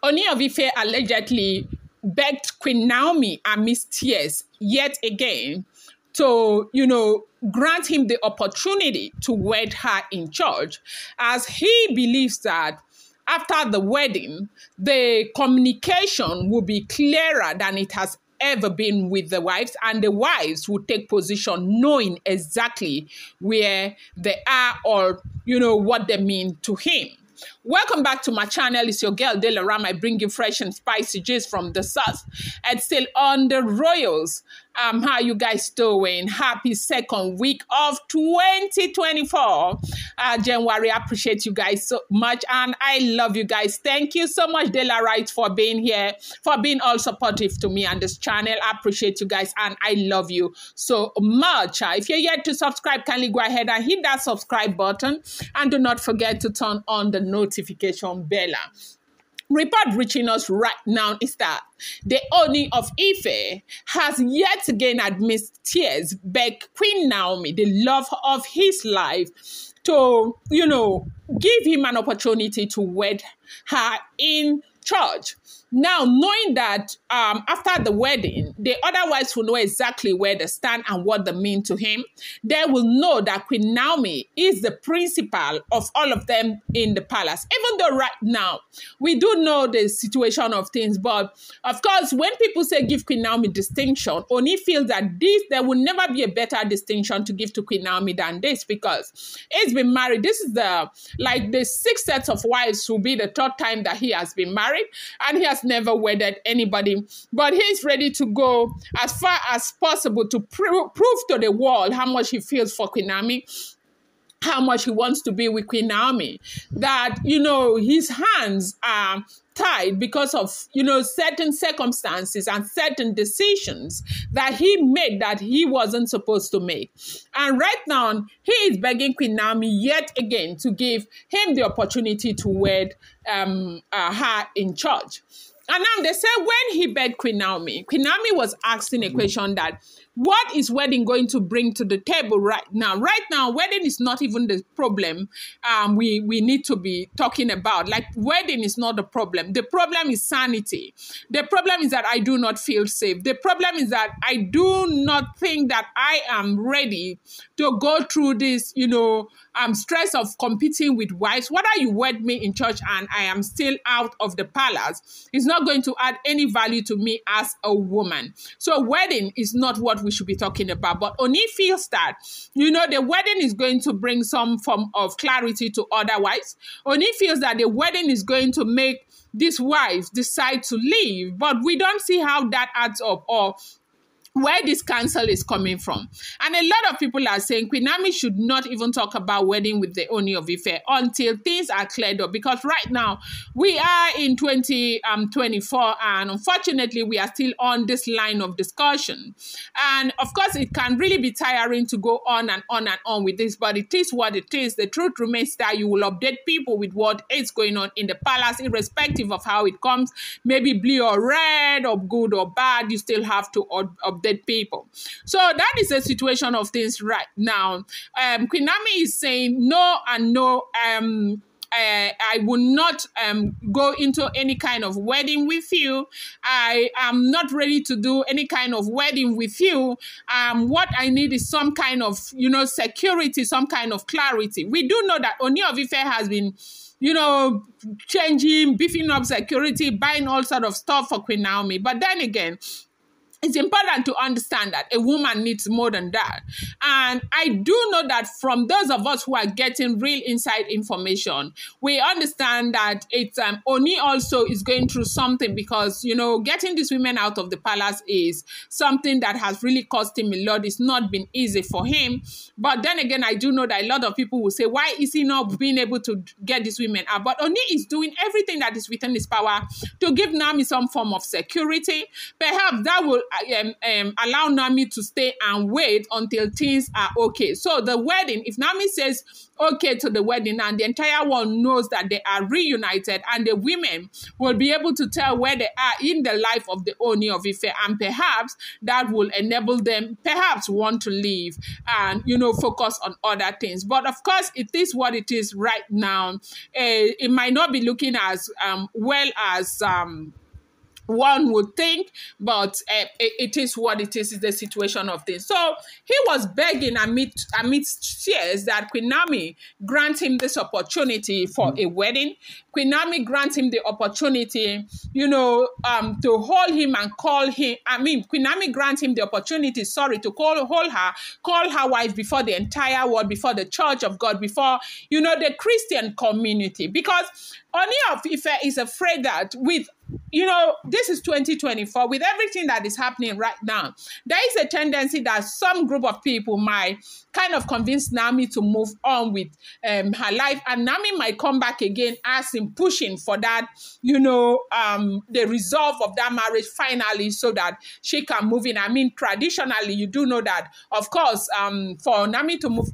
Ooni of Ife allegedly begged Queen Naomi amidst tears yet again to, grant him the opportunity to wed her in church, as he believes that after the wedding, the communication will be clearer than it has ever been with the wives, and the wives will take position knowing exactly where they are or, what they mean to him. Welcome back to my channel. It's your girl Delaram. I bring you fresh and spicy gist from the source. And still on the royals. How you guys doing? Happy second week of 2024. January. I appreciate you guys so much, and I love you guys. Thank you so much, Delaram, for being here, for being all supportive to me on this channel. I appreciate you guys, and I love you so much. If you're yet to subscribe, kindly go ahead and hit that subscribe button, and do not forget to turn on the notification bell. Report reaching us right now is that the Ooni of Ife has yet again, amidst tears, begged Queen Naomi, the love of his life, to, give him an opportunity to wed her in church. Now, knowing that after the wedding, the other wives will know exactly where they stand and what they mean to him. They will know that Queen Naomi is the principal of all of them in the palace. Even though right now, we do know the situation of things. But, of course, when people say give Queen Naomi distinction, Ooni feels that there will never be a better distinction to give to Queen Naomi than this, because he's been married. This is the 6 sets of wives will be the third time that he has been married, and he has never wedded anybody, but he's ready to go as far as possible to prove to the world how much he feels for Queen Naomi, how much he wants to be with Queen Naomi, that, his hands are tied because of, certain circumstances and certain decisions that he made that he wasn't supposed to make. And right now, he is begging Queen Naomi yet again to give him the opportunity to wed her in church. And now they say when he begged Queen Naomi was asking a question that, what is wedding going to bring to the table right now? Right now, wedding is not even the problem we need to be talking about. Like, wedding is not the problem. The problem is sanity. The problem is that I do not feel safe. The problem is that I do not think that I am ready to go through this, stress of competing with wives. Whether you wed me in church and I am still out of the palace, is not going to add any value to me as a woman. So wedding is not what we should be talking about. But Ooni feels that, the wedding is going to bring some form of clarity to other wives. Ooni feels that the wedding is going to make these wives decide to leave. But we don't see how that adds up, or where this counsel is coming from. And a lot of people are saying Queen Naomi should not even talk about wedding with the Ooni of Ife until things are cleared up, because right now we are in 2024, and unfortunately we are still on this line of discussion. And of course it can really be tiring to go on and on and on with this, but it is what it is. The truth remains that you will update people with what is going on in the palace, irrespective of how it comes, maybe blue or red or good or bad. You still have to update people. So that is the situation of things right now. Queen Naomi is saying no and no. I will not go into any kind of wedding with you. I am not ready to do any kind of wedding with you. What I need is some kind of, security, some kind of clarity. We do know that Ooni of Ife has been, changing, beefing up security, buying all sort of stuff for Queen Naomi. But then again, it's important to understand that a woman needs more than that. And I do know that from those of us who are getting real inside information, we understand that it's Ooni also is going through something, because, getting these women out of the palace is something that has really cost him a lot. It's not been easy for him. But then again, I do know that a lot of people will say, why is he not being able to get these women out? But Ooni is doing everything that is within his power to give Nami some form of security. Perhaps that will allow Nami to stay and wait until things are okay. So the wedding, if Nami says okay to the wedding and the entire world knows that they are reunited, and the women will be able to tell where they are in the life of the Ooni of Ife, and perhaps that will enable them perhaps want to leave and, focus on other things. But of course, it is what it is right now. It might not be looking as well as one would think, but it is what it is the situation of things. So he was begging amidst tears that Queen Naomi grant him this opportunity for a wedding. Queen Naomi grant him the opportunity, to hold him and call him. Queen Naomi grant him the opportunity, to call her wife before the entire world, before the church of God, before, the Christian community. Because Ooni of Ife is afraid that with, this is 2024, with everything that is happening right now, there is a tendency that some group of people might kind of convince Nami to move on with her life, and Nami might come back again as in pushing for that, the resolve of that marriage finally, so that she can move in. Traditionally, you do know that, of course, for Nami to move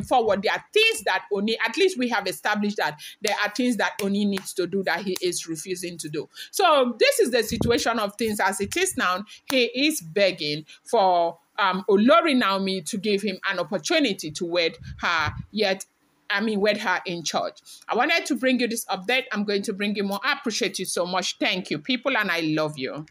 forward, there are things that Ooni, at least we have established that there are things that Ooni needs to do that he is refusing to do. So this is the situation of things as it is now. He is begging for Olori Naomi to give him an opportunity to wed her, wed her in church. I wanted to bring you this update. I'm going to bring you more. I appreciate you so much. Thank you, people, and I love you.